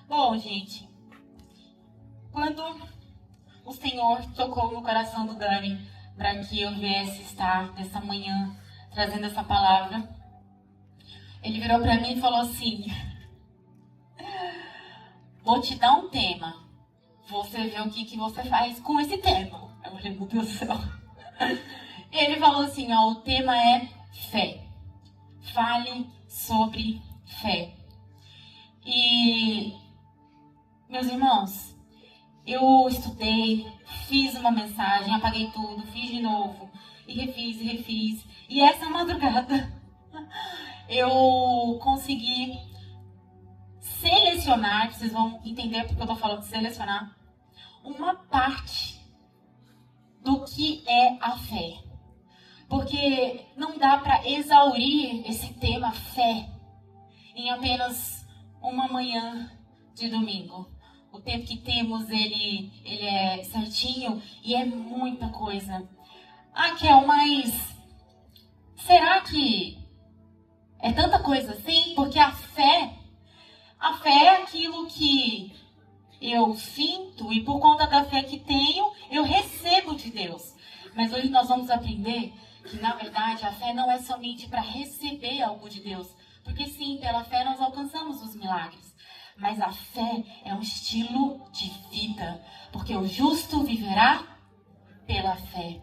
Bom, gente, quando o Senhor tocou no coração do Dani para que eu viesse estar nessa manhã trazendo essa palavra, ele virou para mim e falou assim: vou te dar um tema, você vê o que você faz com esse tema. Eu falei, meu Deus do céu. Ele falou assim, ó, o tema é fé. Fale sobre fé. E, meus irmãos, eu estudei, fiz uma mensagem, apaguei tudo, fiz de novo, e refiz. E essa madrugada eu consegui selecionar, vocês vão entender porque eu tô falando de selecionar, uma parte do que é a fé. Porque não dá para exaurir esse tema fé em apenas uma manhã de domingo. O tempo que temos, ele é certinho e é muita coisa. Ah, Kel, mas será que é tanta coisa assim? Porque a fé é aquilo que eu sinto e por conta da fé que tenho, eu recebo de Deus. Mas hoje nós vamos aprender que, na verdade, a fé não é somente para receber algo de Deus. Porque sim, pela fé nós alcançamos os milagres. Mas a fé é um estilo de vida. Porque o justo viverá pela fé.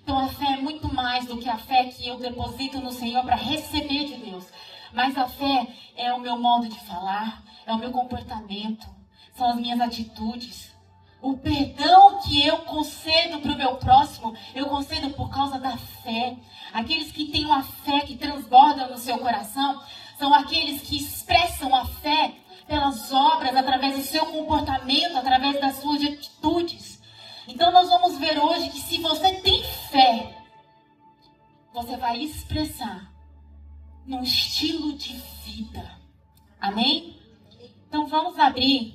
Então a fé é muito mais do que a fé que eu deposito no Senhor para receber de Deus. Mas a fé é o meu modo de falar, é o meu comportamento, são as minhas atitudes. O perdão que eu concedo para o meu próximo, eu concedo por causa da fé. Aqueles que têm uma fé que transborda no seu coração, são aqueles que expressam a fé pelas obras, através do seu comportamento, através das suas atitudes. Então nós vamos ver hoje que se você tem fé, você vai expressar num estilo de vida. Amém? Então vamos abrir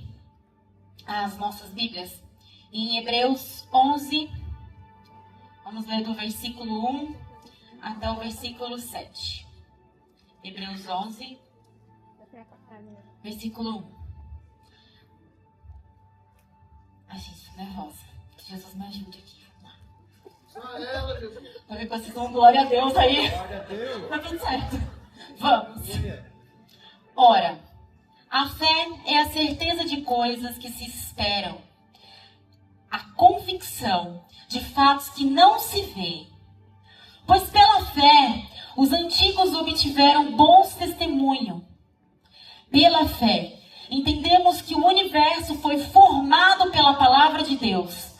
as nossas Bíblias em Hebreus 11. Vamos ler do versículo 1 até o versículo 7. Hebreus 11, versículo 1. Ai, gente, tô nervosa. Que Jesus me ajude aqui. Vamos lá. Pra ver que vocês dão glória a Deus aí. Glória a Deus. Tá tudo certo. Vamos. Ora, a fé é a certeza de coisas que se esperam, a convicção de fatos que não se vê. Pois pela fé, os antigos obtiveram bons testemunhos. Pela fé, entendemos que o universo foi formado pela palavra de Deus,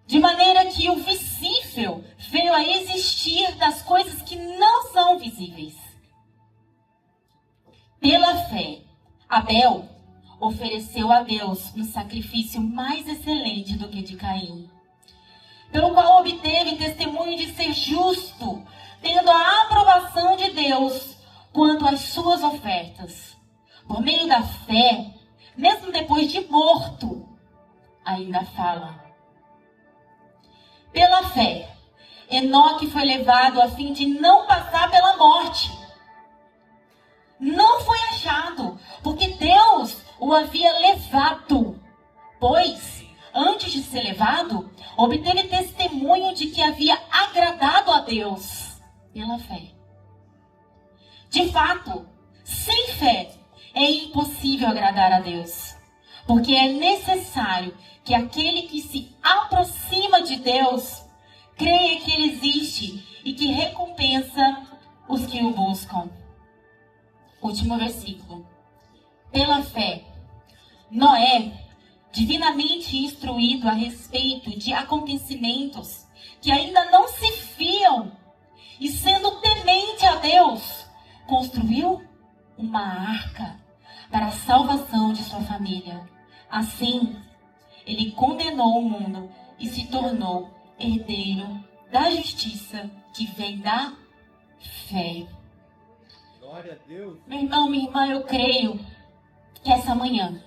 de maneira que o visível veio a existir das coisas que não são visíveis. Pela fé, Abel ofereceu a Deus um sacrifício mais excelente do que de Caim, pelo qual obteve testemunho de ser justo, tendo a aprovação de Deus quanto às suas ofertas. Por meio da fé, mesmo depois de morto, ainda fala. Pela fé, Enoque foi levado a fim de não passar pela morte. Não foi achado, porque Deus o havia levado. Pois, antes de ser levado, obteve testemunho de que havia agradado a Deus pela fé. De fato, sem fé é impossível agradar a Deus, porque é necessário que aquele que se aproxima de Deus creia que Ele existe e que recompensa os que o buscam. Último versículo. Pela fé, Noé, divinamente instruído a respeito de acontecimentos que ainda não se viam, e sendo temente a Deus, construiu uma arca para a salvação de sua família. Assim, ele condenou o mundo e se tornou herdeiro da justiça que vem da fé. Glória a Deus. Meu irmão, minha irmã, eu creio que essa manhã,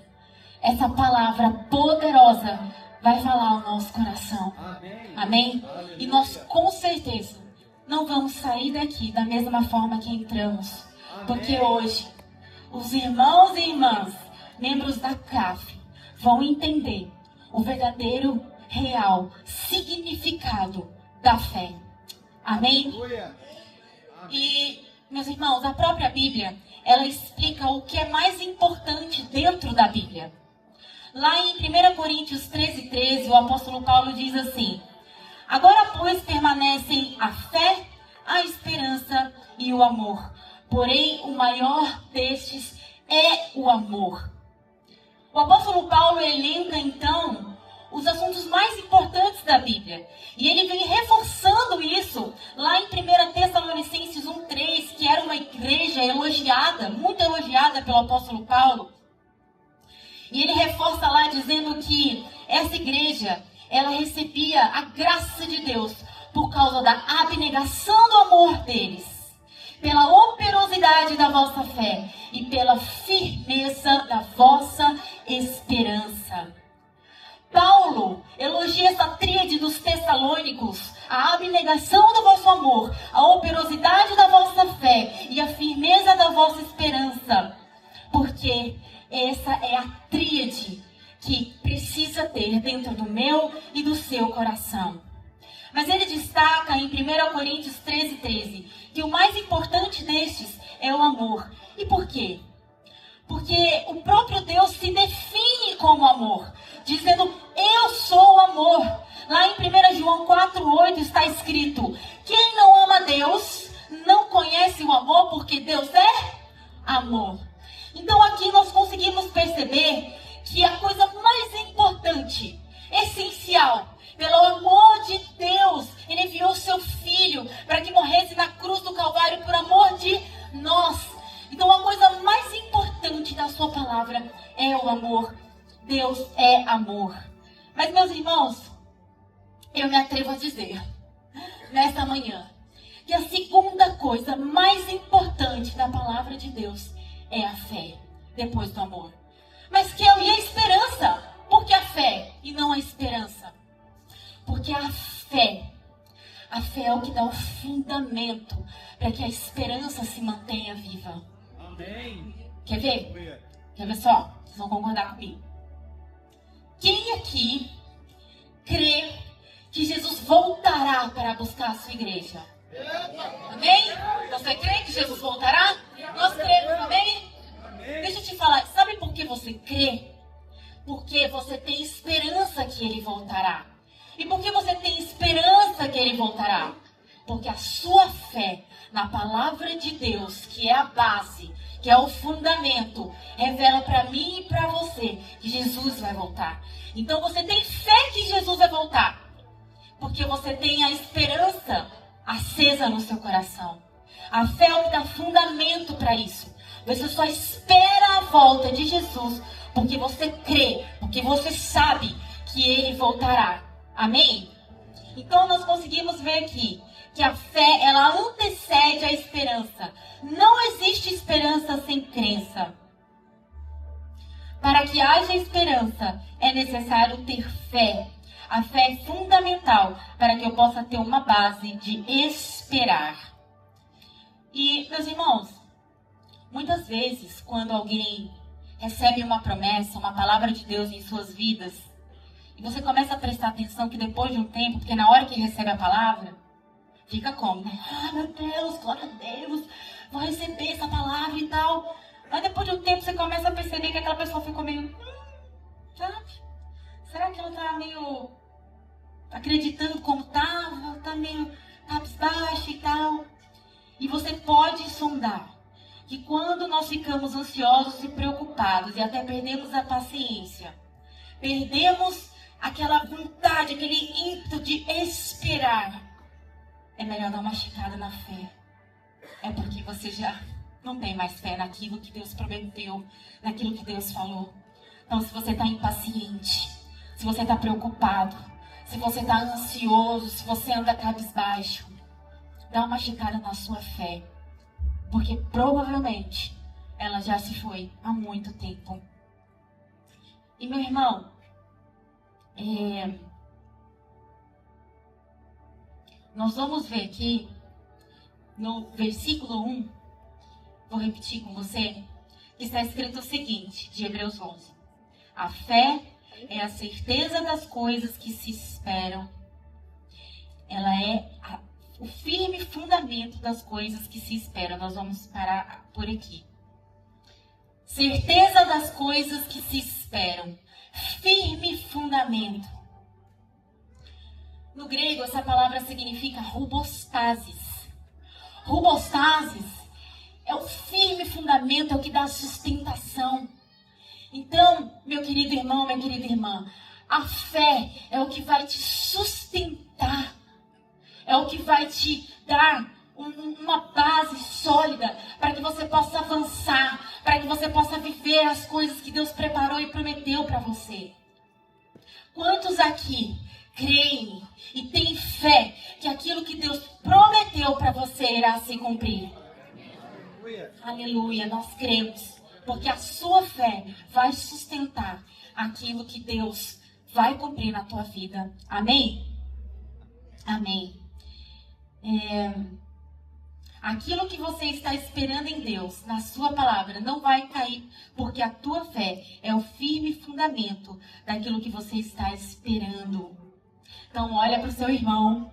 essa palavra poderosa vai falar ao nosso coração. Amém. Amém? E nós, com certeza, não vamos sair daqui da mesma forma que entramos. Amém. Porque hoje, os irmãos e irmãs membros da CAF vão entender o verdadeiro, real significado da fé. Amém? Aleluia. E, meus irmãos, a própria Bíblia, ela explica o que é mais importante dentro da Bíblia. Lá em 1 Coríntios 13:13, o apóstolo Paulo diz assim: agora, pois, permanecem a fé, a esperança e o amor. Porém, o maior destes é o amor. O apóstolo Paulo elenca, então, os assuntos mais importantes da Bíblia. E ele vem reforçando isso lá em 1 Tessalonicenses 1:3, que era uma igreja elogiada, muito elogiada pelo apóstolo Paulo. E ele reforça lá dizendo que essa igreja, ela recebia a graça de Deus por causa da abnegação do amor deles, pela operosidade da vossa fé e pela firmeza da vossa esperança. Paulo elogia essa tríade dos tessalônicos, a abnegação do vosso amor, a operosidade da vossa fé e a firmeza da vossa esperança, porque essa é a tríade que precisa ter dentro do meu e do seu coração. Mas ele destaca em 1 Coríntios 13:13 que o mais importante destes é o amor. E por quê? Porque o próprio Deus se define como amor, dizendo: eu sou o amor. Lá em 1 João 4:8 está escrito: quem não ama Deus não conhece o amor, porque Deus é amor. Então aqui nós conseguimos perceber que a coisa mais importante, essencial, pelo amor de Deus, Ele enviou seu Filho para que morresse na cruz do Calvário por amor de nós. Então a coisa mais importante da sua palavra é o amor. Deus é amor. Mas, meus irmãos, eu me atrevo a dizer, nesta manhã, que a segunda coisa mais importante da palavra de Deus é a fé, depois do amor. Mas que eu e a esperança? Por que a fé e não a esperança? Porque a fé é o que dá o fundamento para que a esperança se mantenha viva. Amém. Quer ver? Quer ver só? Vocês vão concordar comigo. Quem aqui crê que Jesus voltará para buscar a sua igreja? Amém? Você crê que Jesus voltará? Nós cremos, amém? Deixa eu te falar, sabe por que você crê? Porque você tem esperança que Ele voltará. E por que você tem esperança que Ele voltará? Porque a sua fé na palavra de Deus, que é a base, que é o fundamento, revela para mim e para você que Jesus vai voltar. Então você tem fé que Jesus vai voltar, porque você tem a esperança acesa no seu coração. A fé é o que dá fundamento para isso. Você só espera a volta de Jesus porque você crê, porque você sabe que Ele voltará. Amém? Então nós conseguimos ver aqui que a fé, ela antecede a esperança. Não existe esperança sem crença. Para que haja esperança, é necessário ter fé. A fé é fundamental para que eu possa ter uma base de esperar. E, meus irmãos, muitas vezes, quando alguém recebe uma promessa, uma palavra de Deus em suas vidas, e você começa a prestar atenção que depois de um tempo, porque na hora que recebe a palavra, fica como, né? Ah, meu Deus, glória a Deus, vou receber essa palavra e tal. Mas depois de um tempo você começa a perceber que aquela pessoa ficou meio, sabe? Será que ela tá meio acreditando como estava? Tá meio cabisbaixa e tal? E você pode sondar que quando nós ficamos ansiosos e preocupados e até perdemos a paciência, perdemos aquela vontade, aquele ímpeto de esperar, é melhor dar uma esticada na fé. É porque você já não tem mais fé naquilo que Deus prometeu, naquilo que Deus falou. Então, se você está impaciente, se você está preocupado, se você está ansioso, se você anda cabisbaixo, dá uma esticada na sua fé. Porque provavelmente ela já se foi há muito tempo. E, meu irmão, nós vamos ver aqui no versículo 1, vou repetir com você, que está escrito o seguinte, de Hebreus 11. A fé é a certeza das coisas que se esperam. Ela é o firme fundamento das coisas que se esperam. Nós vamos parar por aqui. Certeza das coisas que se esperam. Firme fundamento. No grego, essa palavra significa rubostasis. Rubostasis é o firme fundamento, é o que dá sustentação. Então, meu querido irmão, minha querida irmã, a fé é o que vai te sustentar. É o que vai te dar uma base sólida para que você possa avançar, para que você possa viver as coisas que Deus preparou e prometeu para você. Quantos aqui creem e têm fé que aquilo que Deus prometeu para você irá se cumprir? Aleluia. Aleluia, nós cremos, porque a sua fé vai sustentar aquilo que Deus vai cumprir na tua vida. Amém? Amém. Aquilo que você está esperando em Deus, na sua palavra, não vai cair, porque a tua fé é o firme fundamento daquilo que você está esperando. Então olha para o seu irmão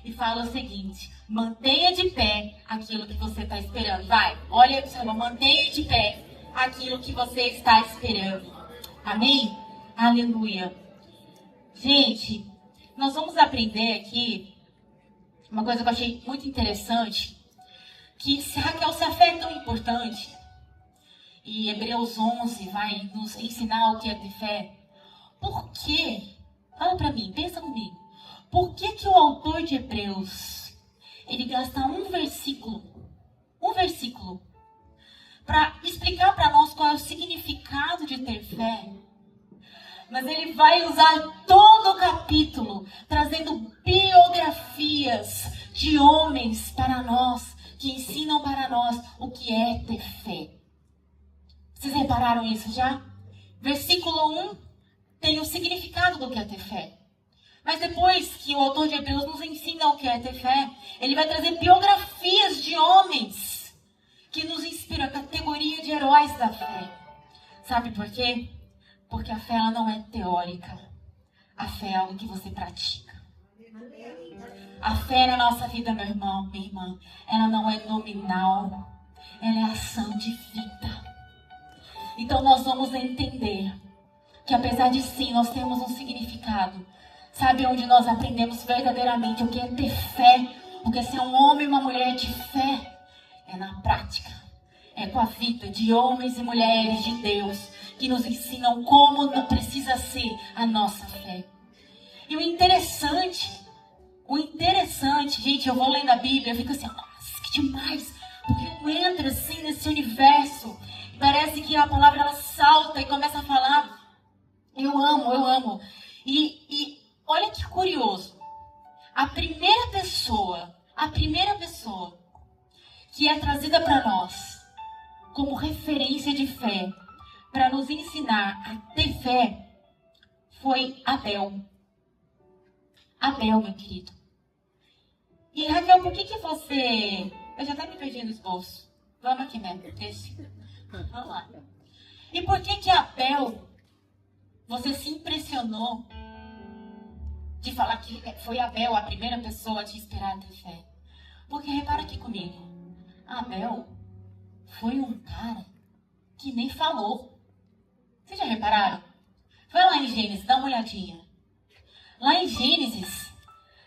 e fala o seguinte: mantenha de pé aquilo que você está esperando. Vai, olha para o seu irmão, mantenha de pé aquilo que você está esperando. Amém? Aleluia. Gente, nós vamos aprender aqui uma coisa que eu achei muito interessante, que Raquel, se a fé é tão importante, e Hebreus 11 vai nos ensinar o que é ter fé, por que, fala pra mim, pensa comigo, por que o autor de Hebreus, ele gasta um versículo, para explicar para nós qual é o significado de ter fé? Mas ele vai usar todo o capítulo, trazendo biografias de homens para nós, que ensinam para nós o que é ter fé. Vocês repararam isso já? Versículo 1 tem o significado do que é ter fé. Mas depois que o autor de Hebreus nos ensina o que é ter fé, ele vai trazer biografias de homens que nos inspiram, a categoria de heróis da fé. Sabe por quê? Porque a fé, ela não é teórica. A fé é algo que você pratica. A fé na nossa vida, meu irmão, minha irmã, ela não é nominal. Ela é ação de vida. Então nós vamos entender que apesar de sim, nós temos um significado. Sabe onde nós aprendemos verdadeiramente o que é ter fé? O que é ser um homem e uma mulher de fé? É na prática. É com a vida de homens e mulheres de Deus que nos ensinam como precisa ser a nossa fé. E o interessante, gente, eu vou lendo a Bíblia, eu fico assim, nossa, que demais, porque eu entro assim nesse universo, parece que a palavra ela salta e começa a falar, eu amo, e olha que curioso, a primeira pessoa que é trazida para nós como referência de fé, para nos ensinar a ter fé, foi Abel. Abel, meu querido. E Raquel, por que você... Eu já até me perdi no esboço. Vamos aqui mesmo, deixa. Vamos lá. E por que Abel, você se impressionou de falar que foi Abel a primeira pessoa a te inspirar a ter fé? Porque repara aqui comigo. Abel foi um cara que nem falou. Vocês já repararam? Vai lá em Gênesis, dá uma olhadinha. Lá em Gênesis,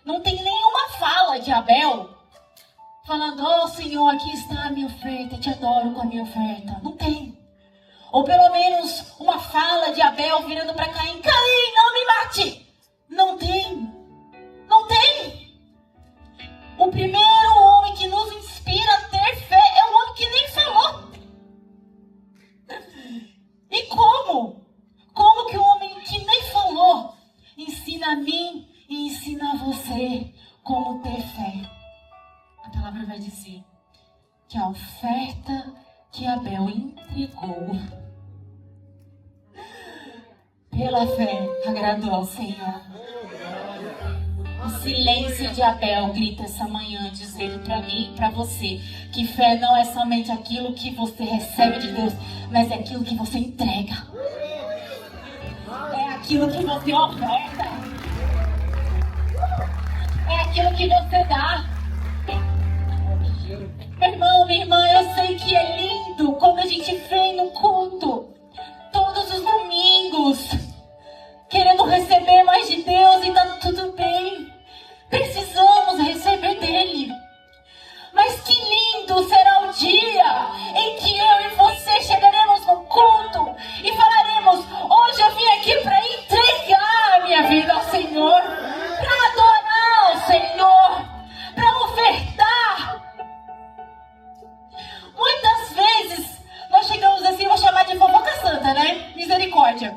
não tem nenhuma fala de Abel falando, oh Senhor, aqui está a minha oferta, te adoro com a minha oferta. Não tem. Ou pelo menos uma fala de Abel virando para Caim, Caim, não me mate. Não tem. O primeiro homem que nos inspira a ter fé é um homem que nem falou. E como? Como que o homem que nem falou ensina a mim e ensina a você como ter fé? A palavra vai dizer que a oferta que Abel entregou pela fé agradou ao Senhor. O silêncio de Abel grita essa manhã, dizendo para mim e para você que fé não é somente aquilo que você recebe de Deus, mas é aquilo que você entrega. É aquilo que você oferta. É aquilo que você dá. Meu irmão, minha irmã, eu sei que é lindo quando a gente vem no culto todos os domingos, querendo receber mais de Deus, e tá tudo bem. Precisamos receber dele. Mas que lindo será o dia em que eu e você chegaremos no culto e falaremos: hoje eu vim aqui para entregar a minha vida ao Senhor, para adorar ao Senhor, para ofertar. Muitas vezes nós chegamos assim, vou chamar de fofoca santa, né? Misericórdia.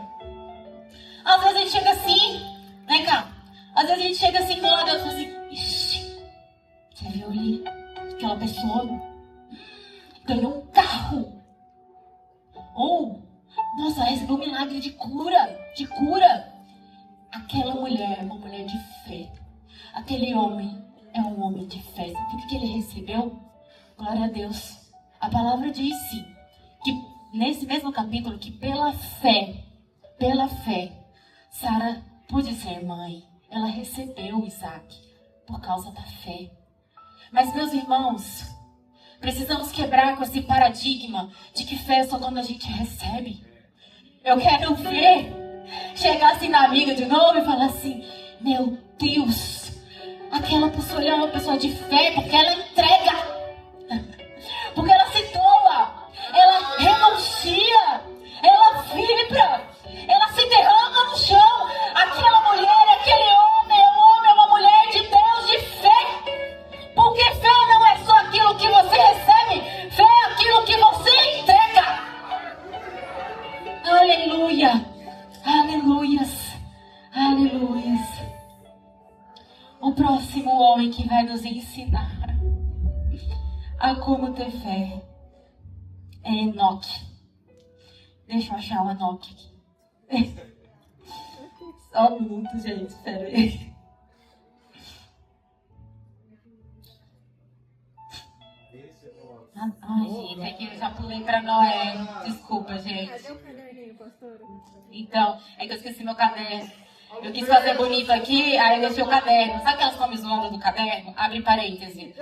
Às vezes a gente chega assim, né, cá? Às vezes a gente chega assim do lado e fala assim: ixi, você viu ali? Aquela pessoa ganhou um carro. Ou, nossa, recebeu um milagre de cura. Aquela mulher é uma mulher de fé. Aquele homem é um homem de fé. Sabe o que ele recebeu? Glória a Deus. A palavra diz sim, que nesse mesmo capítulo, que pela fé, Sara pôde ser mãe. Ela recebeu Isaac por causa da fé. Mas, meus irmãos, precisamos quebrar com esse paradigma de que fé é só quando a gente recebe. Eu quero ver chegar assim na amiga de novo e falar assim: meu Deus, aquela pessoa é uma pessoa de fé, porque ela entrega, porque ela se doa, ela renuncia, ela vibra, ela se derrama no chão. Aquela mulher, aquele homem é uma mulher de Deus, de fé. Porque fé não é só aquilo que você recebe, fé é aquilo que você entrega. Aleluia, aleluias, aleluias. O próximo homem que vai nos ensinar a como ter fé é Enoque. Deixa eu achar o Enoque aqui. Só um minuto, gente, espera aí. Ai, gente, é que eu já pulei pra Noé. Desculpa, gente. Cadê o caderninho, pastora? Então, é que eu esqueci meu caderno. Eu quis fazer bonito aqui, aí eu deixei o caderno. Sabe aquelas que estão me zoando do caderno? Abre parêntese.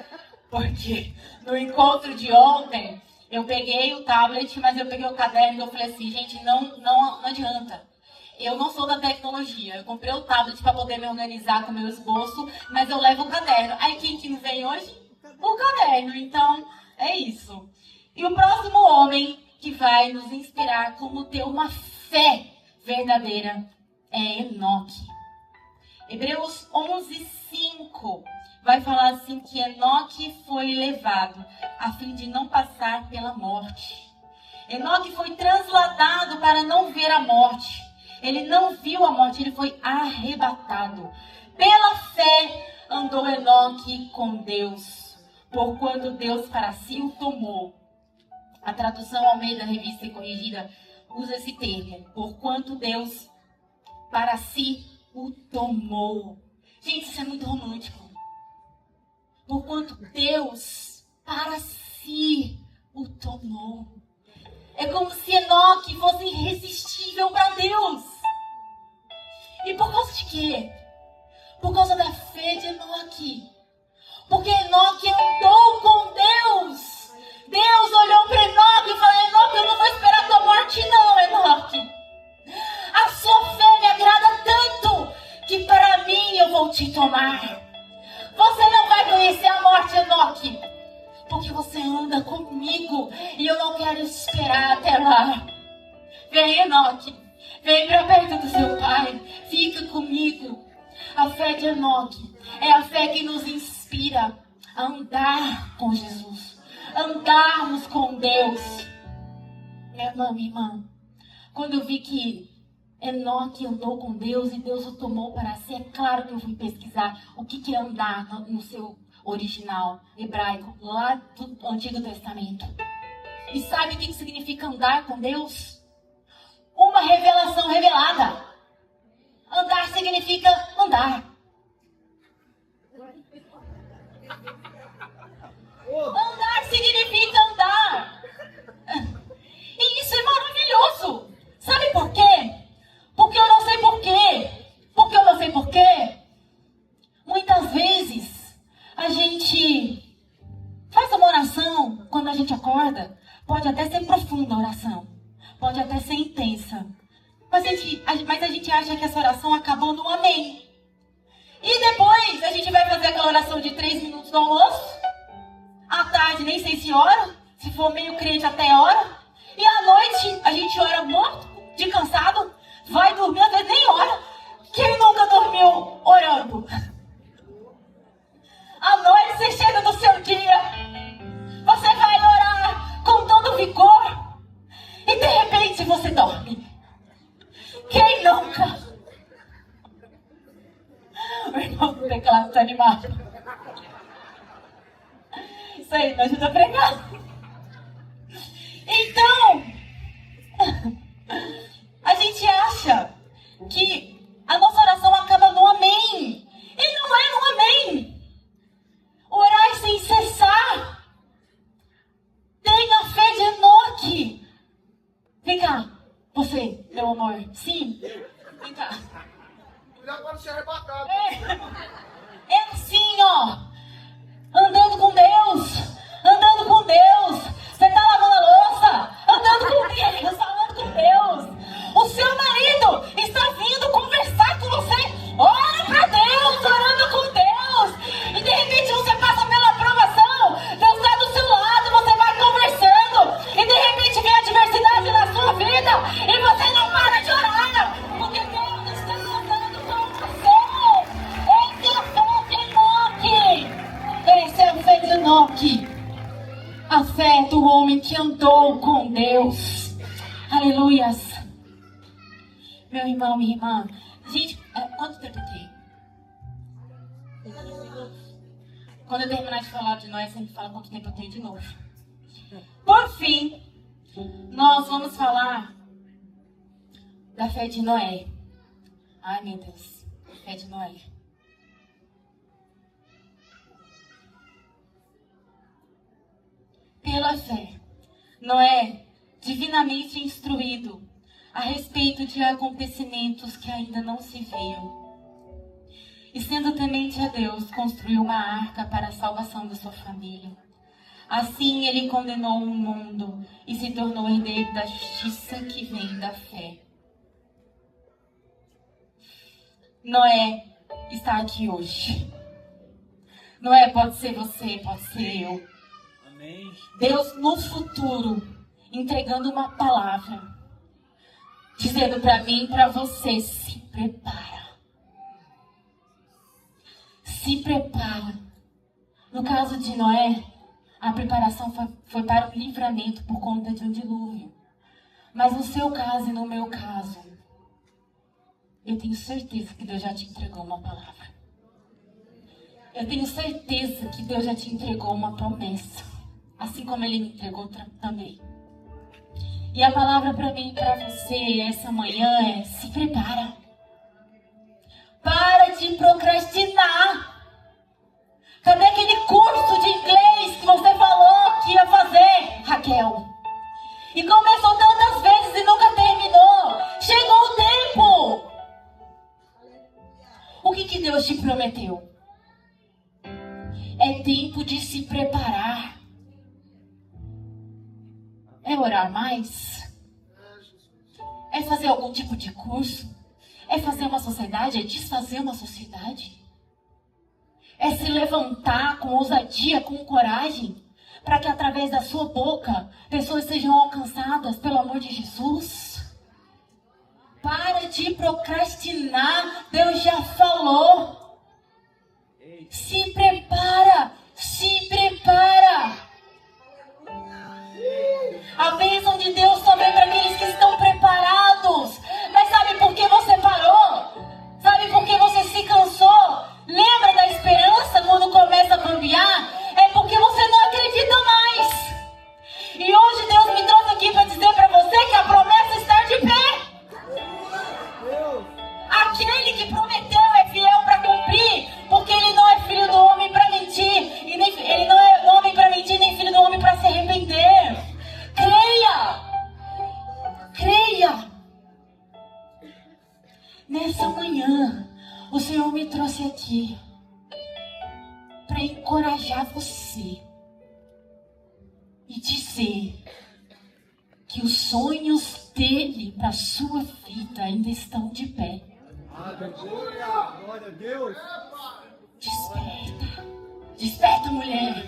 Porque no encontro de ontem, eu peguei o tablet, mas eu peguei o caderno e eu falei assim: gente, não adianta. Eu não sou da tecnologia. Eu comprei o tablet para poder me organizar com o meu esboço, mas eu levo o caderno. Aí quem que não vem hoje? O caderno. Então, é isso. E o próximo homem que vai nos inspirar como ter uma fé verdadeira é Enoque. Hebreus 11:5 vai falar assim que Enoque foi levado a fim de não passar pela morte. Enoque foi trasladado para não ver a morte. Ele não viu a morte, ele foi arrebatado. Pela fé andou Enoque com Deus, porquanto Deus para si o tomou. A tradução Almeida, Revista e Corrigida, usa esse termo: porquanto Deus para si o tomou. Gente, isso é muito romântico. Porquanto Deus para si o tomou. É como se Enoque fosse irresistível para Deus. E por causa de quê? Por causa da fé de Enoque. Porque Enoque andou com Deus. Deus olhou para Enoque e falou: Enoque, eu não vou esperar a tua morte não, Enoque. A sua fé me agrada tanto que para mim eu vou te tomar. Você não vai conhecer a morte, Enoque, porque você anda comigo e eu não quero esperar até lá. Vem, Enoque, vem para perto do seu pai, fica comigo. A fé de Enoque é a fé que nos inspira a andar com Jesus, andarmos com Deus. Minha irmã, quando eu vi que Enoque andou com Deus e Deus o tomou para si, é claro que eu fui pesquisar o que é andar no seu original hebraico, lá do Antigo Testamento. E sabe o que significa andar com Deus? Uma revelação revelada. Andar significa andar. Andar significa andar. E isso é maravilhoso. Sabe por quê? Porque eu não sei por quê. Porque eu não sei por quê. Muitas vezes a gente faz uma oração quando a gente acorda. Pode até ser profunda a oração. Pode até ser intensa. Mas a gente acha que essa oração acabou no amém. E depois a gente vai fazer aquela oração de 3 minutos do almoço. À tarde nem sei se ora. Se for meio crente até ora. E à noite a gente ora morto, de cansado. Vai dormir, às vezes nem ora. Quem nunca dormiu orando? À noite você chega no seu dia. Você vai orar com todo vigor. E de repente você dorme. Quem nunca? O irmão do teclado está animado. Isso aí, me ajuda a pregar. Então, a gente acha que a nossa oração acaba no amém. E não é no amém. Orai sem cessar. Tenha fé de Enoque. Vem cá, você, meu amor. Sim, vem cá. Já pode ser arrebatado. É assim, ó. Andando com Deus. Andando com Deus. Você tá lavando a louça. Andando com Deus. Falando com Deus. O seu marido está vindo conversar com você. Ora pra Deus. Orando com Deus. E de repente você passa pela aprovação. Deus está do seu lado. Você vai conversando. E de repente vem a adversidade na sua vida. E você não para de orar. Porque Deus está andando com você. Esse é a fé de Enoque. Esse é a fé de Enoque. A fé do homem que andou com Deus. Aleluias. Meu irmão, minha irmã. Gente, quanto tempo tem? Quando eu terminar de falar de nós, você me fala quanto tempo eu tenho de novo. Por fim, nós vamos falar da fé de Noé. Ai, meu Deus. Fé de Noé. Pela fé, Noé, divinamente instruído a respeito de acontecimentos que ainda não se viam, e sendo temente a Deus, construiu uma arca para a salvação da sua família. Assim ele condenou o mundo e se tornou herdeiro da justiça que vem da fé. Noé está aqui hoje. Noé pode ser você, pode ser eu. Amém. Deus no futuro entregando uma palavra, dizendo para mim e para você: se prepara. Se prepara. No caso de Noé, a preparação foi para o livramento por conta de um dilúvio. Mas no seu caso e no meu caso, eu tenho certeza que Deus já te entregou uma palavra. Eu tenho certeza que Deus já te entregou uma promessa. Assim como Ele me entregou também. E a palavra para mim e para você essa manhã é: se prepara. Para de procrastinar. Cadê aquele curso de inglês que você falou que ia fazer, Raquel? E começou tantas vezes e nunca terminou. Chegou o tempo. O que Deus te prometeu? É tempo de se preparar. É orar mais? É fazer algum tipo de curso? É fazer uma sociedade? É desfazer uma sociedade? É se levantar com ousadia, com coragem, para que através da sua boca pessoas sejam alcançadas pelo amor de Jesus? Para de procrastinar. Deus já falou. Se prepara. Se prepara. A bênção de Deus só vem para aqueles que estão preparados. Mas sabe por que você parou? Sabe por que você se cansou? Lembra da esperança quando começa a bambear? É porque você não acredita mais. E hoje Deus me trouxe aqui para dizer para você que a promessa está de pé. Aquele que prometeu é fiel para cumprir, porque Ele não é filho do homem para mentir. E nem, Ele não é homem para mentir, Nessa manhã, o Senhor me trouxe aqui para encorajar você e dizer que os sonhos dele para a sua vida ainda estão de pé. Aleluia! Glória a Deus! Desperta! Desperta, mulher!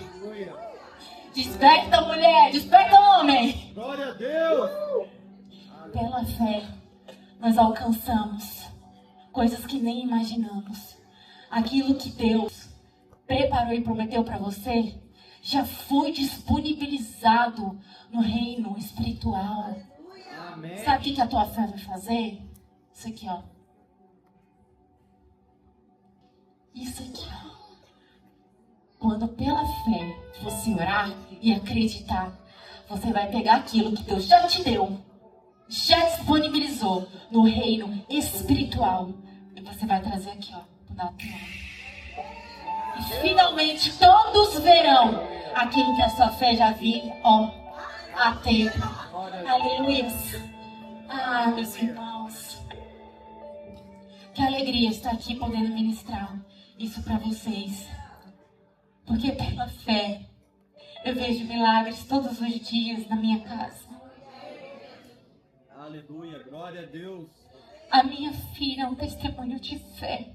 Desperta, mulher! Desperta, homem! Glória a Deus! Pela fé, nós alcançamos coisas que nem imaginamos. Aquilo que Deus preparou e prometeu para você já foi disponibilizado no reino espiritual. Amém. Sabe o que a tua fé vai fazer? Isso aqui, ó. Isso aqui, ó. Quando pela fé você orar e acreditar, você vai pegar aquilo que Deus já te deu, já disponibilizou no reino espiritual, e você vai trazer aqui, ó, na tua. E finalmente todos verão aquilo que a sua fé já viu, ó, há tempo. Aleluia. Ah, meus irmãos, que alegria estar aqui podendo ministrar isso para vocês. Porque pela fé eu vejo milagres todos os dias na minha casa. Aleluia, glória a Deus. A minha filha é um testemunho de fé.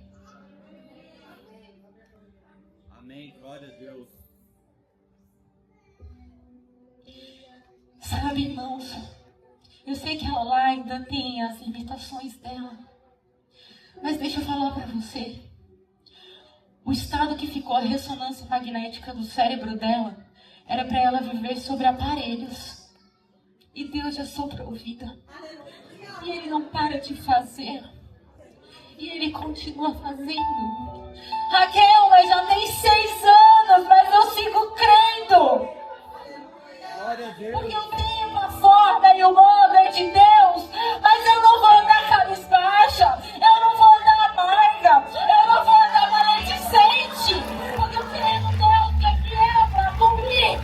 Amém, glória a Deus. Sabe, irmãos, eu sei que ela lá ainda tem as limitações dela. Mas deixa eu falar para você. O estado que ficou a ressonância magnética do cérebro dela era para ela viver sobre aparelhos. E Deus já soprou vida. E Ele não para de fazer. E Ele continua fazendo. Raquel, mas já tem 6 anos, mas eu sigo crendo. Glória a Deus. Porque eu tenho uma forma e o modo é de Deus. Mas eu não vou andar cabisbaixa. Eu não vou andar amarga. Eu não vou andar maledicente. Porque eu creio no Deus que é fiel para cumprir.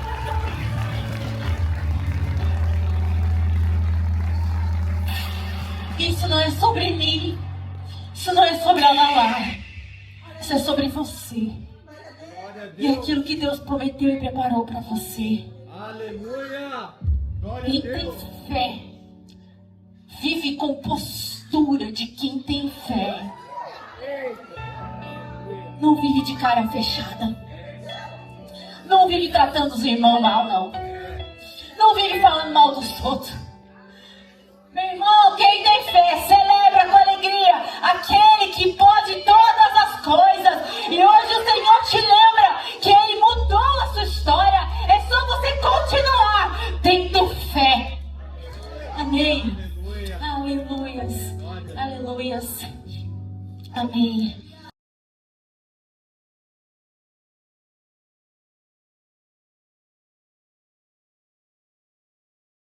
Isso não é sobre mim. Isso não é sobre a Lala. Isso é sobre você. Glória a Deus. E aquilo que Deus prometeu e preparou para você. Aleluia. Glória Quem a tem Deus. fé vive com postura de quem tem fé. Não vive de cara fechada. Não vive tratando os irmãos mal, não. Não vive falando mal dos outros. Meu irmão, quem tem fé celebra com alegria aquele que pode todas as coisas. E hoje o Senhor te lembra que Ele mudou a sua história. É só você continuar tendo fé. Amém. Aleluias. Aleluias. Amém.